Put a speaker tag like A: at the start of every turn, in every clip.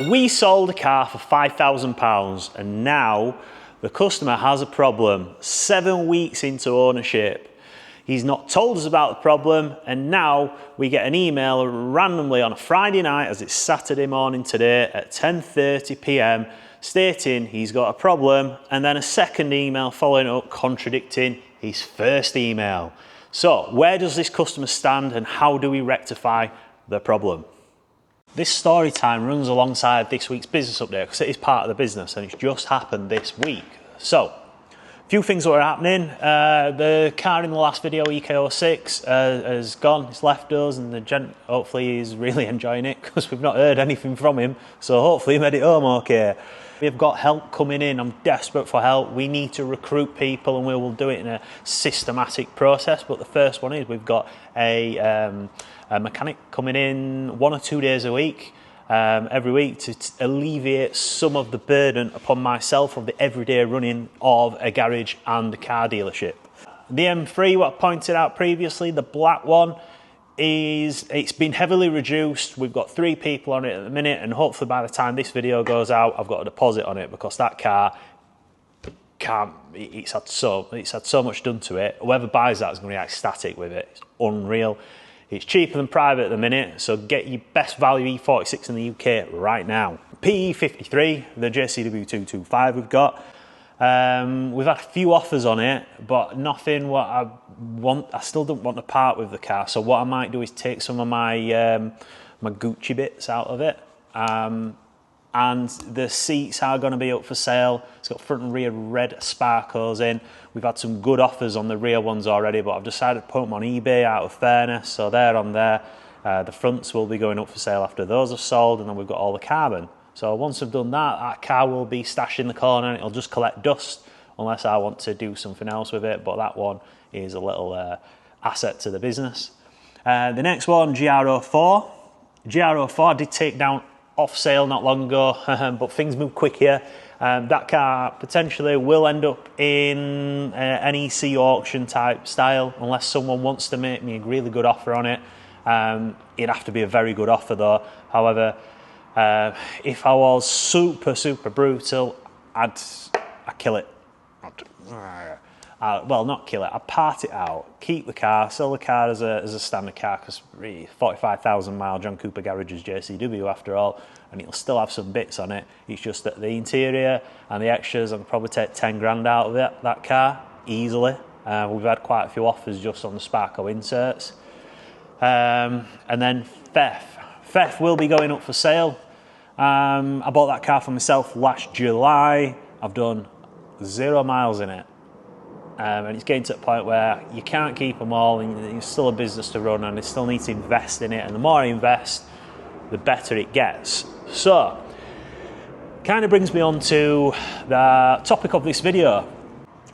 A: We sold a car for £5,000 and now the customer has a problem 7 weeks into ownership. He's not told us about the problem and now we get an email randomly on a Friday night, as it's Saturday morning today at 10:30 p.m. stating he's got a problem, and then a second email following up contradicting his first email. So where does this customer stand and how do we rectify the problem? This story time runs alongside this week's business update because it is part of the business and it's just happened this week. So, a few things that are happening. The car in the last video, EK06, has gone, it's left us, and the gent hopefully is really enjoying it because we've not heard anything from him. So hopefully he made it home okay. We've got help coming in. I'm desperate for help. We need to recruit people and we will do it in a systematic process. But the first one is we've got a mechanic coming in 1 or 2 days a week, every week, to alleviate some of the burden upon myself of the everyday running of a garage and a car dealership. The M3, what I pointed out previously, the black one, it's been heavily reduced. We've got 3 people on it at the minute, and hopefully by the time this video goes out, I've got a deposit on it because that car it's had so much done to it. Whoever buys that is going to be ecstatic with it. It's unreal. It's cheaper than private at the minute, so get your best value E46 in the UK right now. PE53, the JCW 225 we've got. We've had a few offers on it, but nothing what I want. I still don't want to part with the car, so what I might do is take some of my my Gucci bits out of it. And the seats are going to be up for sale. It's got front and rear red sparkles in. We've had some good offers on the rear ones already, but I've decided to put them on eBay out of fairness, so they're on there. The fronts will be going up for sale after those are sold, and then we've got all the carbon. So once I've done that, that car will be stashed in the corner and it'll just collect dust unless I want to do something else with it, but that one is a little asset to the business. The next one, GR04. GR04 I did take down off sale not long ago, but things move quick here. That car potentially will end up in an EC auction type style unless someone wants to make me a really good offer on it. It'd have to be a very good offer though. However, if I was super brutal, I'd kill it. Well, not kill it, I'd part it out, keep the car, sell the car as a standard car, because really 45,000 mile John Cooper Garage's JCW after all, and it'll still have some bits on it. It's just that the interior and the extras, I can probably take 10 grand out of that car easily. We've had quite a few offers just on the Sparco inserts. And then Theft will be going up for sale. I bought that car for myself last July. I've done 0 miles in it. And it's getting to the point where you can't keep them all, and it's still a business to run, and you still need to invest in it. And the more I invest, the better it gets. So, kind of brings me on to the topic of this video.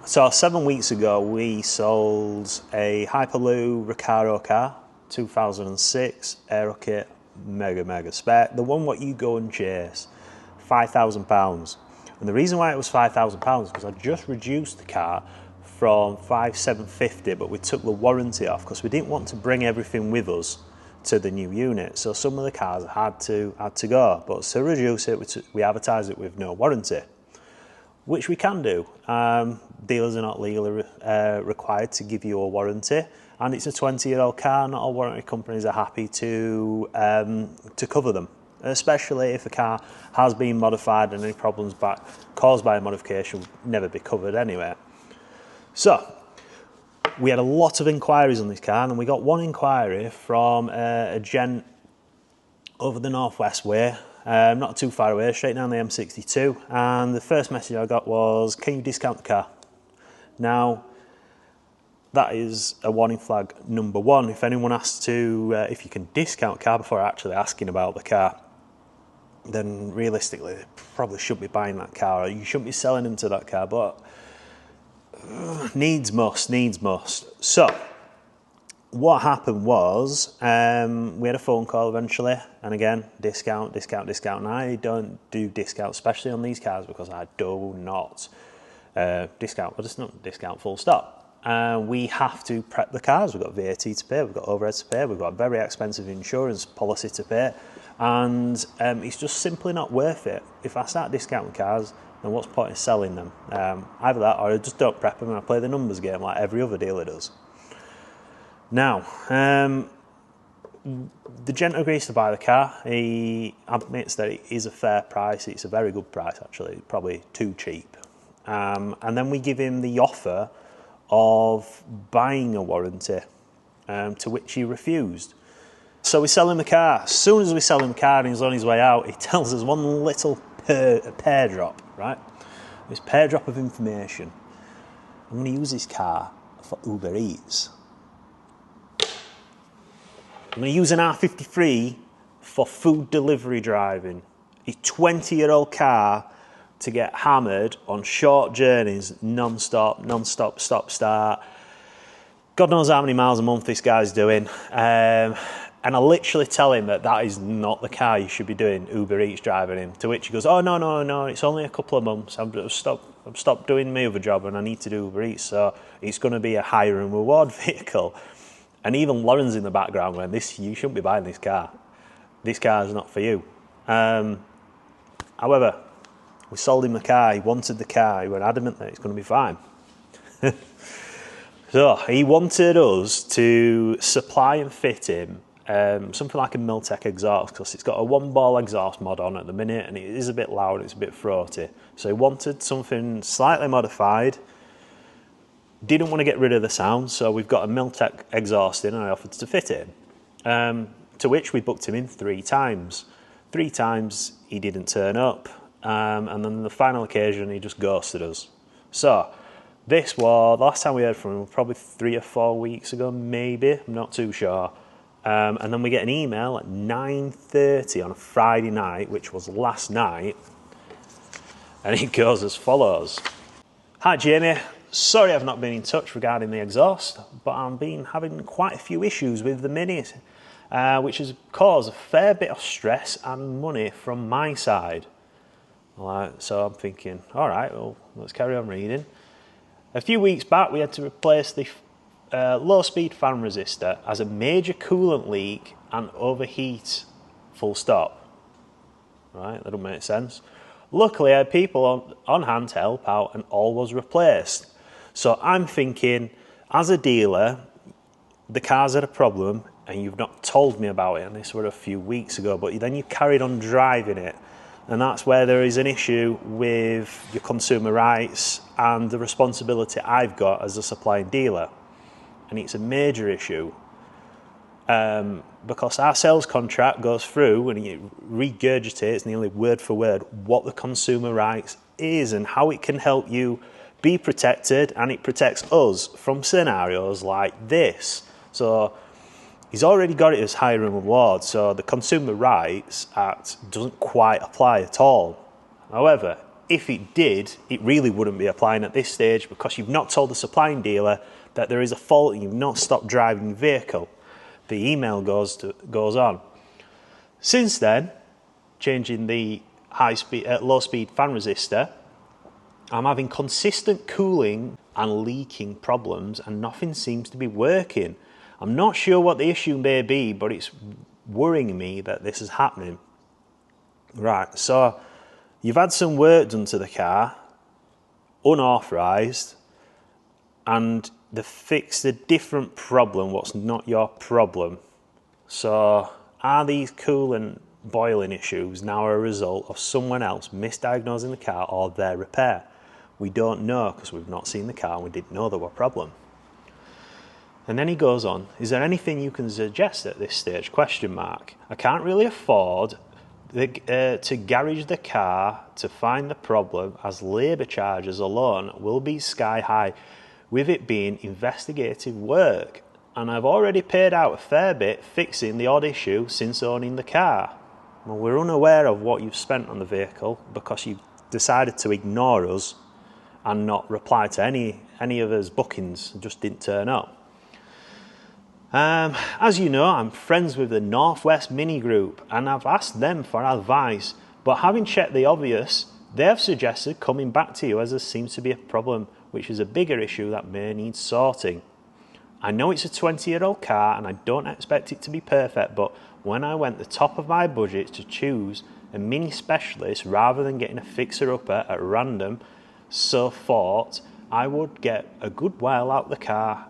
A: So 7 weeks ago, we sold a Hyperloo Recaro car, 2006 Aero Kit, mega spec, the one what you go and chase, £5,000. And the reason why it was £5,000 is because I just reduced the car from 5,750, but we took the warranty off because we didn't want to bring everything with us to the new unit. So some of the cars had to go, but to reduce it, we advertise it with no warranty, which we can do. Dealers are not legally required to give you a warranty, and it's a 20-year-old car. Not all warranty companies are happy to cover them, especially if a car has been modified and any problems caused by a modification would never be covered anyway. So we had a lot of inquiries on this car, and we got one inquiry from a gent over the northwest way, not too far away, straight down the M62, and the first message I got was, can you discount the car? Now, that is a warning flag number one. If anyone asks to, if you can discount a car before actually asking about the car, then realistically, they probably should be buying that car, or you shouldn't be selling them to that car, but needs must. So, what happened was, we had a phone call eventually, and again, discount, and I don't do discount, especially on these cars, because I do not discount, but it's not discount full stop. We have to prep the cars. We've got VAT to pay, we've got overheads to pay, we've got a very expensive insurance policy to pay, and it's just simply not worth it. If I start discounting cars, then what's the point in selling them? Either that, or I just don't prep them and I play the numbers game like every other dealer does. Now, the gent agrees to buy the car. He admits that it is a fair price. It's a very good price, actually, probably too cheap. And then we give him the offer of buying a warranty, to which he refused. So we sell him the car. As soon as we sell him the car and he's on his way out, he tells us one little pear drop, right? This pear drop of information. I'm going to use this car for Uber Eats. I'm going to use an R53 for food delivery driving. A 20-year-old car to get hammered on short journeys, non-stop, stop-start. God knows how many miles a month this guy's doing. And I literally tell him that is not the car you should be doing Uber Eats driving in. To which he goes, oh, no, it's only a couple of months. I've stopped doing my other job and I need to do Uber Eats. So it's going to be a hire and reward vehicle. And even Lauren's in the background going, you shouldn't be buying this car. This car is not for you. However, we sold him the car. He wanted the car. He was adamant that it's going to be fine. So he wanted us to supply and fit him something like a Miltech exhaust, because it's got a one-ball exhaust mod on at the minute and it is a bit loud, it's a bit throaty. So he wanted something slightly modified. Didn't want to get rid of the sound, so we've got a Miltech exhaust in and I offered to fit it. To which we booked him in 3 times. 3 times he didn't turn up, and then on the final occasion he just ghosted us. So this was, the last time we heard from him, probably 3 or 4 weeks ago, maybe, I'm not too sure. And then we get an email at 9:30 on a Friday night, which was last night, and it goes as follows. Hi Jamie, sorry I've not been in touch regarding the exhaust, but I've been having quite a few issues with the Minis, which has caused a fair bit of stress and money from my side. So I'm thinking, all right, well, let's carry on reading. A few weeks back, we had to replace the low-speed fan resistor as a major coolant leak and overheat, full stop. Right, that don't make sense. Luckily, I had people on hand to help out and all was replaced. So I'm thinking, as a dealer, the car's had a problem and you've not told me about it, and this was a few weeks ago, but then you carried on driving it. And that's where there is an issue with your consumer rights and the responsibility I've got as a supplying dealer. And it's a major issue because our sales contract goes through and it regurgitates nearly word for word what the consumer rights is and how it can help you be protected, and it protects us from scenarios like this. So he's already got it as hire and reward, so the Consumer Rights Act doesn't quite apply at all. However, if it did, it really wouldn't be applying at this stage because you've not told the supplying dealer that there is a fault and you've not stopped driving the vehicle. The email goes on. Since then, changing the low-speed fan resistor, I'm having consistent cooling and leaking problems and nothing seems to be working. I'm not sure what the issue may be, but it's worrying me that this is happening. Right, so you've had some work done to the car, unauthorised, and they fixed a different problem, what's not your problem. So are these coolant boiling issues now a result of someone else misdiagnosing the car or their repair? We don't know because we've not seen the car and we didn't know there were a problem. And then he goes on, is there anything you can suggest at this stage? ? I can't really afford to garage the car to find the problem, as labour charges alone will be sky high with it being investigative work. And I've already paid out a fair bit fixing the odd issue since owning the car. Well, we're unaware of what you've spent on the vehicle because you've decided to ignore us and not reply to any of his bookings, just didn't turn up. As you know, I'm friends with the Northwest Mini Group and I've asked them for advice, but having checked the obvious, they have suggested coming back to you as there seems to be a problem, which is a bigger issue that may need sorting. I know it's a 20-year-old car and I don't expect it to be perfect, but when I went the top of my budget to choose a Mini specialist rather than getting a fixer-upper at random, so thought I would get a good while out the car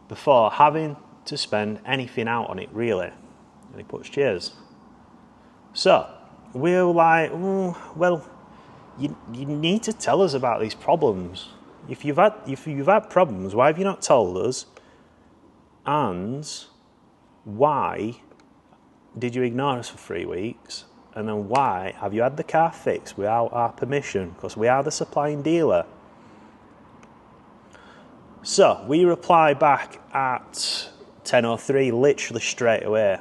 A: before having to spend anything out on it, really. And he puts cheers. So we were like, well, you need to tell us about these problems. If you've had problems, why have you not told us? And why did you ignore us for 3 weeks? And then why have you had the car fixed without our permission? Because we are the supplying dealer. So we reply back at 10:03, literally straight away.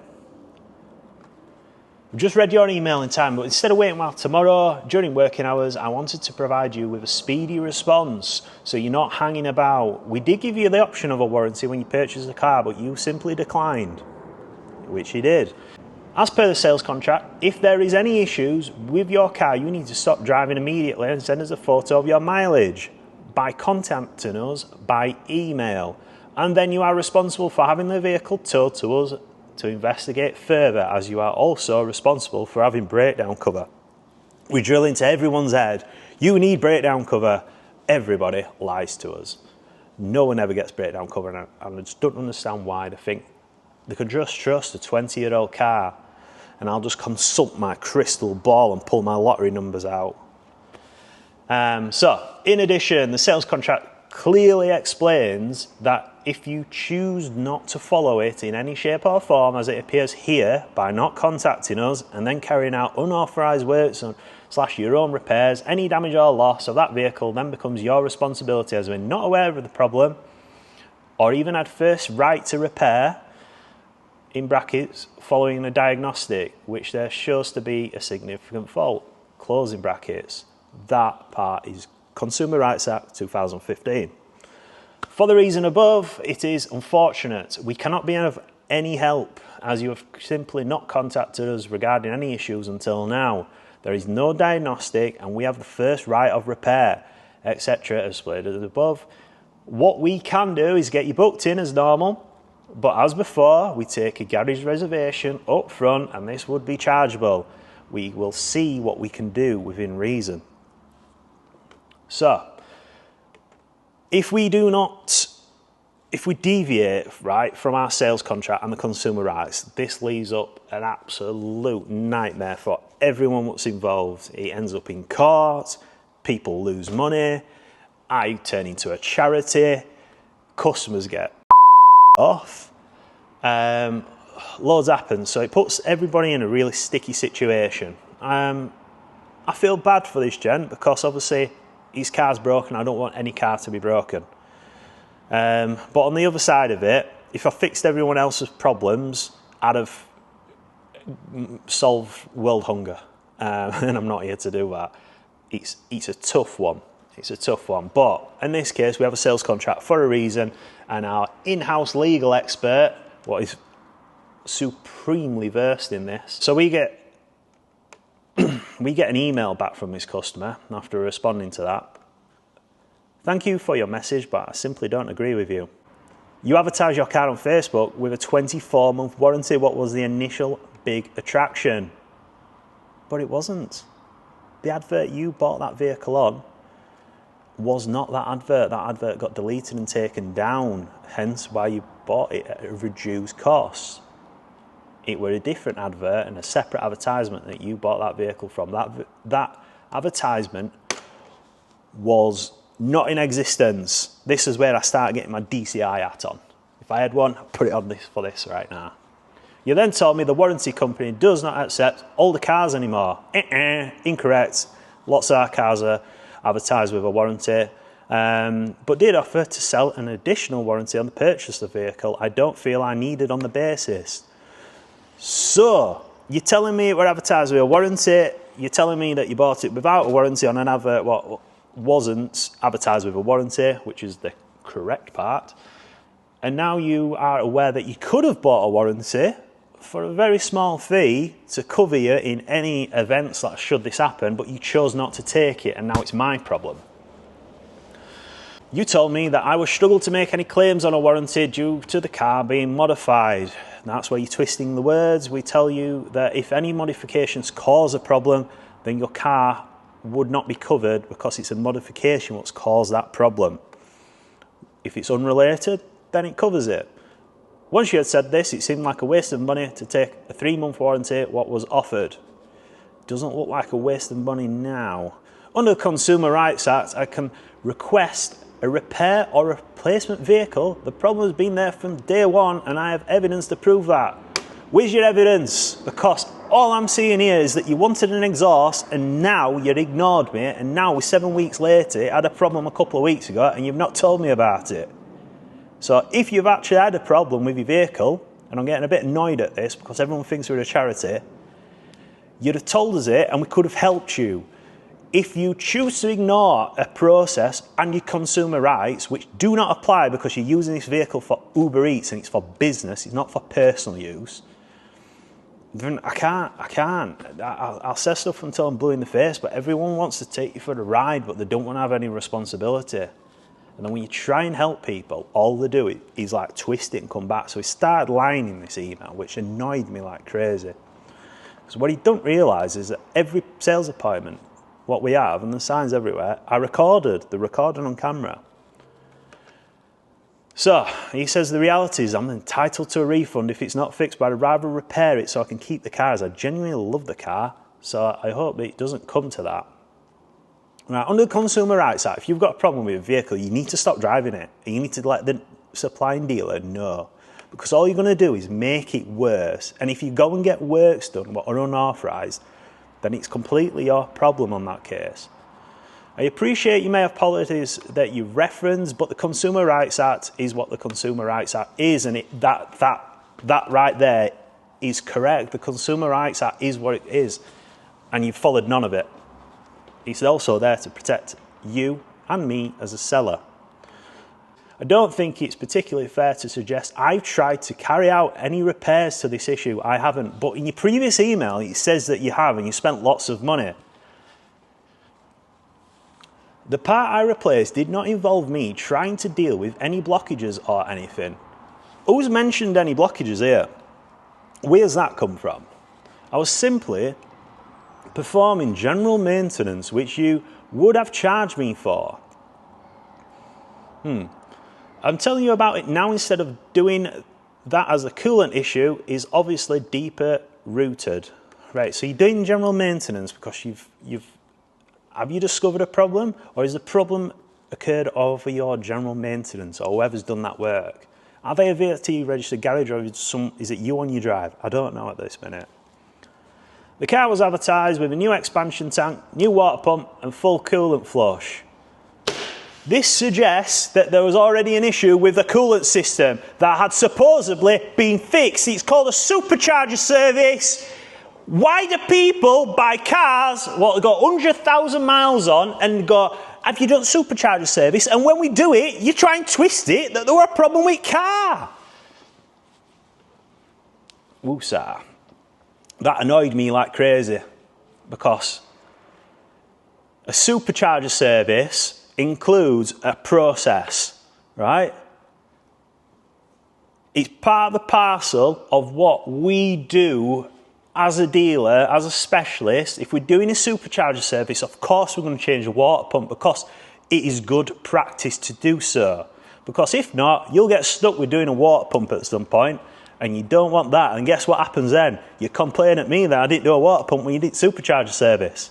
A: I've just read your email in time, but instead of waiting until tomorrow during working hours, I wanted to provide you with a speedy response so you're not hanging about. We did give you the option of a warranty when you purchased the car, but you simply declined, which you did. As per the sales contract, if there is any issues with your car, you need to stop driving immediately and send us a photo of your mileage by contacting us by email. And then you are responsible for having the vehicle towed to us to investigate further, as you are also responsible for having breakdown cover. We drill into everyone's head. You need breakdown cover. Everybody lies to us. No one ever gets breakdown cover, and I just don't understand why they think they can just trust a 20-year-old car, and I'll just consult my crystal ball and pull my lottery numbers out. So, in addition, the sales contract clearly explains that if you choose not to follow it in any shape or form as it appears here by not contacting us and then carrying out unauthorised works / your own repairs, any damage or loss of that vehicle then becomes your responsibility as we're not aware of the problem or even had first right to repair, in brackets, following a diagnostic, which there shows to be a significant fault, closing brackets. That part is Consumer Rights Act 2015. For the reason above, it is unfortunate. We cannot be of any help as you have simply not contacted us regarding any issues until now. There is no diagnostic and we have the first right of repair, etc. as stated above. What we can do is get you booked in as normal, but as before, we take a garage reservation up front and this would be chargeable. We will see what we can do within reason. So, if we deviate right from our sales contract and the consumer rights, this leaves up an absolute nightmare for everyone that's involved. It ends up in court, people lose money, I turn into a charity, customers get off, loads happen, so it puts everybody in a really sticky situation. I feel bad for this gent because obviously his car's broken. I don't want any car to be broken. But on the other side of it, if I fixed everyone else's problems, I'd have solved world hunger. And I'm not here to do that. It's a tough one. It's a tough one. But in this case, we have a sales contract for a reason, and our in-house legal expert, what is supremely versed in this. So we get an email back from this customer after responding to that. Thank you for your message, but I simply don't agree with you. You advertise your car on Facebook with a 24-month warranty. What was the initial big attraction? But it wasn't. The advert you bought that vehicle on was not that advert. That advert got deleted and taken down, hence why you bought it at a reduced cost. It were a different advert and a separate advertisement that you bought that vehicle from. That advertisement was not in existence. This is where I start getting my DCI hat on. If I had one, I'd put it on for this right now. You then told me the warranty company does not accept older cars anymore. Incorrect. Lots of our cars are advertised with a warranty, but did offer to sell an additional warranty on the purchase of the vehicle. I don't feel I need it on the basis. So, you're telling me it were advertised with a warranty, you're telling me that you bought it without a warranty on an advert what wasn't advertised with a warranty, which is the correct part, and now you are aware that you could have bought a warranty for a very small fee to cover you in any events that should this happen, but you chose not to take it, and now it's my problem. You told me that I would struggle to make any claims on a warranty due to the car being modified. And that's where you're twisting the words. We tell you that if any modifications cause a problem, then your car would not be covered because it's a modification what's caused that problem. If it's unrelated, then it covers it. Once you had said this, it seemed like a waste of money to take a 3-month warranty, what was offered. Doesn't look like a waste of money now. Under the Consumer Rights Act, I can request a repair or replacement vehicle. The problem has been there from day one and I have evidence to prove that. Where's your evidence? Because all I'm seeing here is that you wanted an exhaust and now you ignored me, and now we're 7 weeks later, it had a problem a couple of weeks ago and you've not told me about it. So if you've actually had a problem with your vehicle, and I'm getting a bit annoyed at this because everyone thinks we're a charity, you'd have told us it and we could have helped you. If you choose to ignore a process and your consumer rights, which do not apply because you're using this vehicle for Uber Eats and it's for business, it's not for personal use, then I can't. I'll say stuff until I'm blue in the face, but everyone wants to take you for the ride, but they don't want to have any responsibility. And then when you try and help people, all they do is like twist it and come back. So he started lying in this email, which annoyed me like crazy. Because what he don't realise is that every sales appointment, what we have, and the signs everywhere, are recorded. They're recorded on camera. So, he says the reality is I'm entitled to a refund if it's not fixed, but I'd rather repair it so I can keep the car, as I genuinely love the car. So I hope it doesn't come to that. Now, under the Consumer Rights Act, if you've got a problem with a vehicle, you need to stop driving it. And you need to let the supplying dealer know. Because all you're going to do is make it worse. And if you go and get works done what are unauthorised, then it's completely your problem on that case. I appreciate you may have policies that you reference, but the Consumer Rights Act is what the Consumer Rights Act is, and that right there is correct. The Consumer Rights Act is what it is, and you've followed none of it. It's also there to protect you and me as a seller. I don't think it's particularly fair to suggest I've tried to carry out any repairs to this issue. I haven't, but in your previous email it says that you have and you spent lots of money. The part I replaced did not involve me trying to deal with any blockages or anything. Who's mentioned any blockages here? Where's that come from? I was simply performing general maintenance, which you would have charged me for. I'm telling you about it now instead of doing that, as the coolant issue is obviously deeper rooted. Right, so you're doing general maintenance because have you discovered a problem, or has the problem occurred over your general maintenance or whoever's done that work? Are they a VAT registered garage, or is it you on your drive? I don't know at this minute. The car was advertised with a new expansion tank, new water pump and full coolant flush. This suggests that there was already an issue with the coolant system that had supposedly been fixed. It's called a supercharger service. Why do people buy cars what got 100,000 miles on and go, have you done supercharger service? And when we do it, you try and twist it that there were a problem with car. Woosah. That annoyed me like crazy, because a supercharger service includes a process, right? It's part of the parcel of what we do as a dealer, as a specialist. If we're doing a supercharger service, of course we're going to change the water pump because it is good practice to do so. Because if not, you'll get stuck with doing a water pump at some point, and you don't want that. And guess what happens then? You complain at me that I didn't do a water pump when you did supercharger service.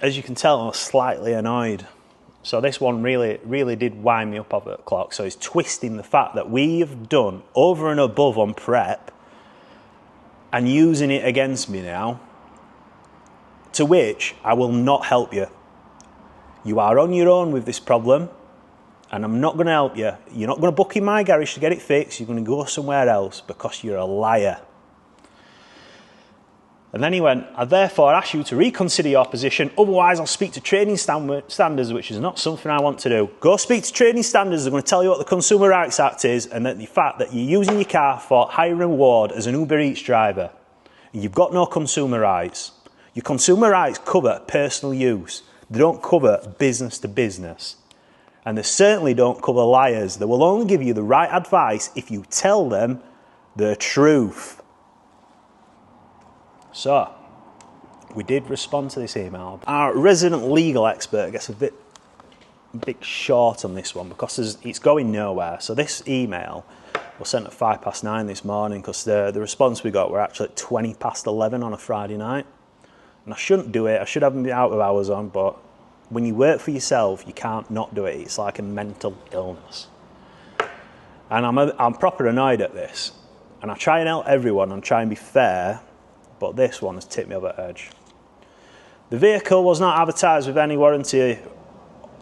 A: As you can tell, I was slightly annoyed. So this one really did wind me up over the clock. So it's twisting the fact that we have done over and above on prep and using it against me now, to which I will not help you. You are on your own with this problem, and I'm not going to help you. You're not going to book in my garage to get it fixed. You're going to go somewhere else because you're a liar. And then he went, I therefore ask you to reconsider your position, otherwise I'll speak to trading standards, which is not something I want to do. Go speak to trading standards. They're going to tell you what the Consumer Rights Act is, and that the fact that you're using your car for hire and reward as an Uber Eats driver. And you've got no consumer rights. Your consumer rights cover personal use. They don't cover business to business. And they certainly don't cover liars. They will only give you the right advice if you tell them the truth. So, we did respond to this email. Our resident legal expert gets a bit short on this one because it's going nowhere. So this email was sent at 9:05 this morning because the response we got were actually at 11:20 on a Friday night. And I shouldn't do it. I should have them out of hours on, but when you work for yourself, you can't not do it. It's like a mental illness. And I'm proper annoyed at this. And I try and help everyone and try and be fair, but this one has tipped me over the edge. The vehicle was not advertised with any warranty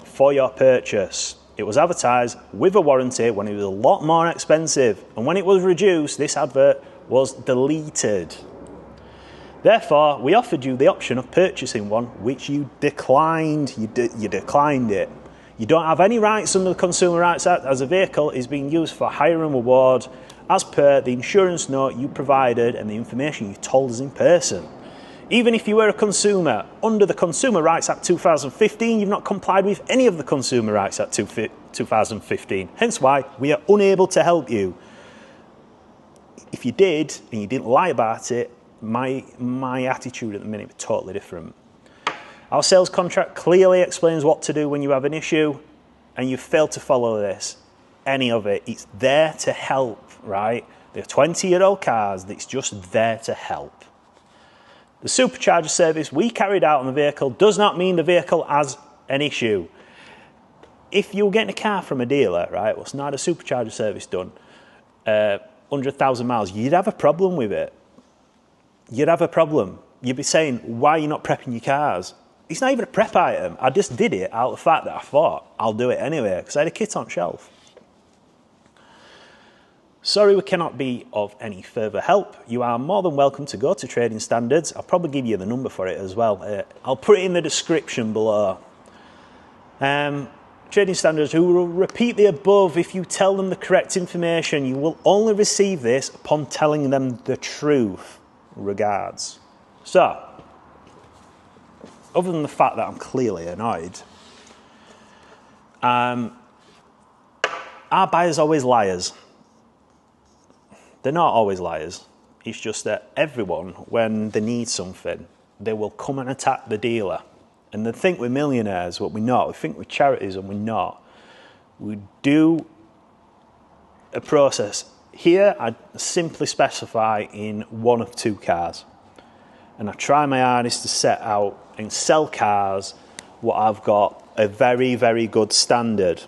A: for your purchase. It was advertised with a warranty when it was a lot more expensive. And when it was reduced, this advert was deleted. Therefore, we offered you the option of purchasing one, which you declined. You declined it. You don't have any rights under the Consumer Rights Act as a vehicle is being used for hire and reward as per the insurance note you provided and the information you told us in person. Even if you were a consumer, under the Consumer Rights Act 2015, you've not complied with any of the Consumer Rights Act 2015. Hence why we are unable to help you. If you did, and you didn't lie about it, my attitude at the minute was totally different. Our sales contract clearly explains what to do when you have an issue, and you failed to follow this, any of it. It's there to help, right? They're 20-year-old cars, it's just there to help. The supercharger service we carried out on the vehicle does not mean the vehicle has an issue. If you're getting a car from a dealer, right, what's not a supercharger service done, 100,000 miles, you'd have a problem with it. You'd have a problem. You'd be saying, why are you not prepping your cars? It's not even a prep item. I just did it out of the fact that I thought I'll do it anyway because I had a kit on shelf. Sorry we cannot be of any further help. You are more than welcome to go to Trading Standards. I'll probably give you the number for it as well. I'll put it in the description below. Trading Standards, who will repeat the above if you tell them the correct information. You will only receive this upon telling them the truth. Regards. So, other than the fact that I'm clearly annoyed, our buyers are always liars. They're not always liars. It's just that everyone, when they need something, they will come and attack the dealer. And they think we're millionaires, but we're not. We think we're charities, and we're not. We do a process. Here, I simply specify in one of two cars. And I try my hardest to set out and sell cars what I've got a very, very good standard.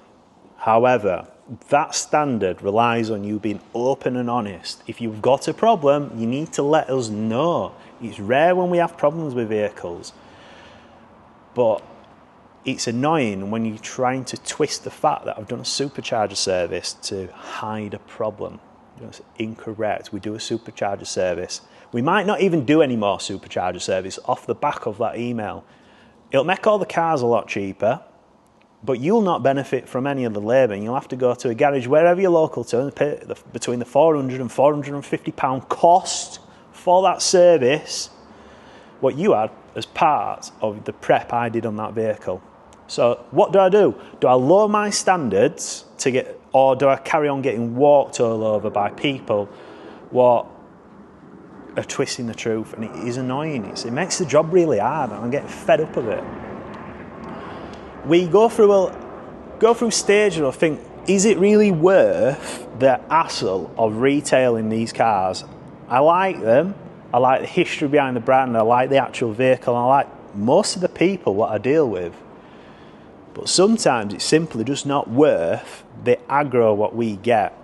A: However, that standard relies on you being open and honest. If you've got a problem, you need to let us know. It's rare when we have problems with vehicles. But it's annoying when you're trying to twist the fact that I've done a supercharger service to hide a problem. It's incorrect. We do a supercharger service. We might not even do any more supercharger service off the back of that email. It'll make all the cars a lot cheaper, but you'll not benefit from any of the labour. You'll have to go to a garage wherever you're local to and pay between the £400 and £450 cost for that service, what you had as part of the prep I did on that vehicle. So what do? Do I lower my standards to get, or do I carry on getting walked all over by people what are twisting the truth? And it is annoying. It makes the job really hard, and I'm getting fed up of it. We go through stages of think, is it really worth the hassle of retailing these cars? I like them. I like the history behind the brand. I like the actual vehicle. I like most of the people what I deal with. But sometimes it's simply just not worth the aggro what we get.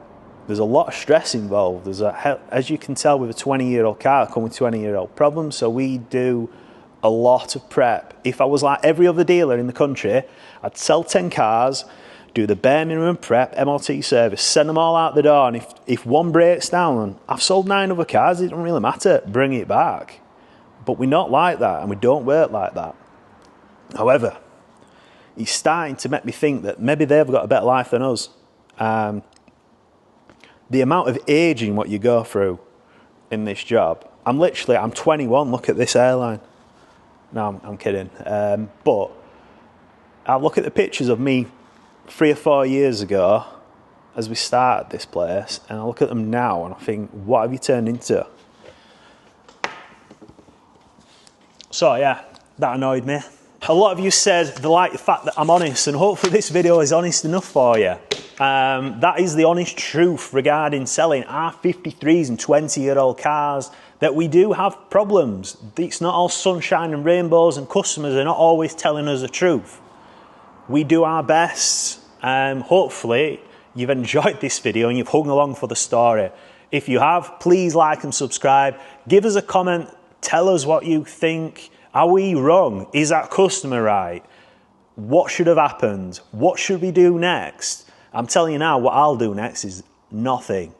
A: There's a lot of stress involved. As you can tell with a 20-year-old car, come with 20-year-old problems. So we do a lot of prep. If I was like every other dealer in the country, I'd sell 10 cars, do the bare minimum prep, MOT service, send them all out the door. And if one breaks down, I've sold 9 other cars, it doesn't really matter, bring it back. But we're not like that, and we don't work like that. However, it's starting to make me think that maybe they've got a better life than us. The amount of aging what you go through in this job. I'm 21, look at this airline. No, I'm kidding. But I look at the pictures of me 3 or 4 years ago as we started this place, and I look at them now and I think, what have you turned into? So yeah, that annoyed me. A lot of you said they like the fact that I'm honest, and hopefully this video is honest enough for you. That is the honest truth regarding selling R53s and 20-year-old cars, that we do have problems. It's not all sunshine and rainbows, and customers are not always telling us the truth. We do our best. Hopefully you've enjoyed this video and you've hung along for the story. If you have, please like and subscribe. Give us a comment. Tell us what you think. Are we wrong? Is that customer right? What should have happened? What should we do next? I'm telling you now, what I'll do next is nothing.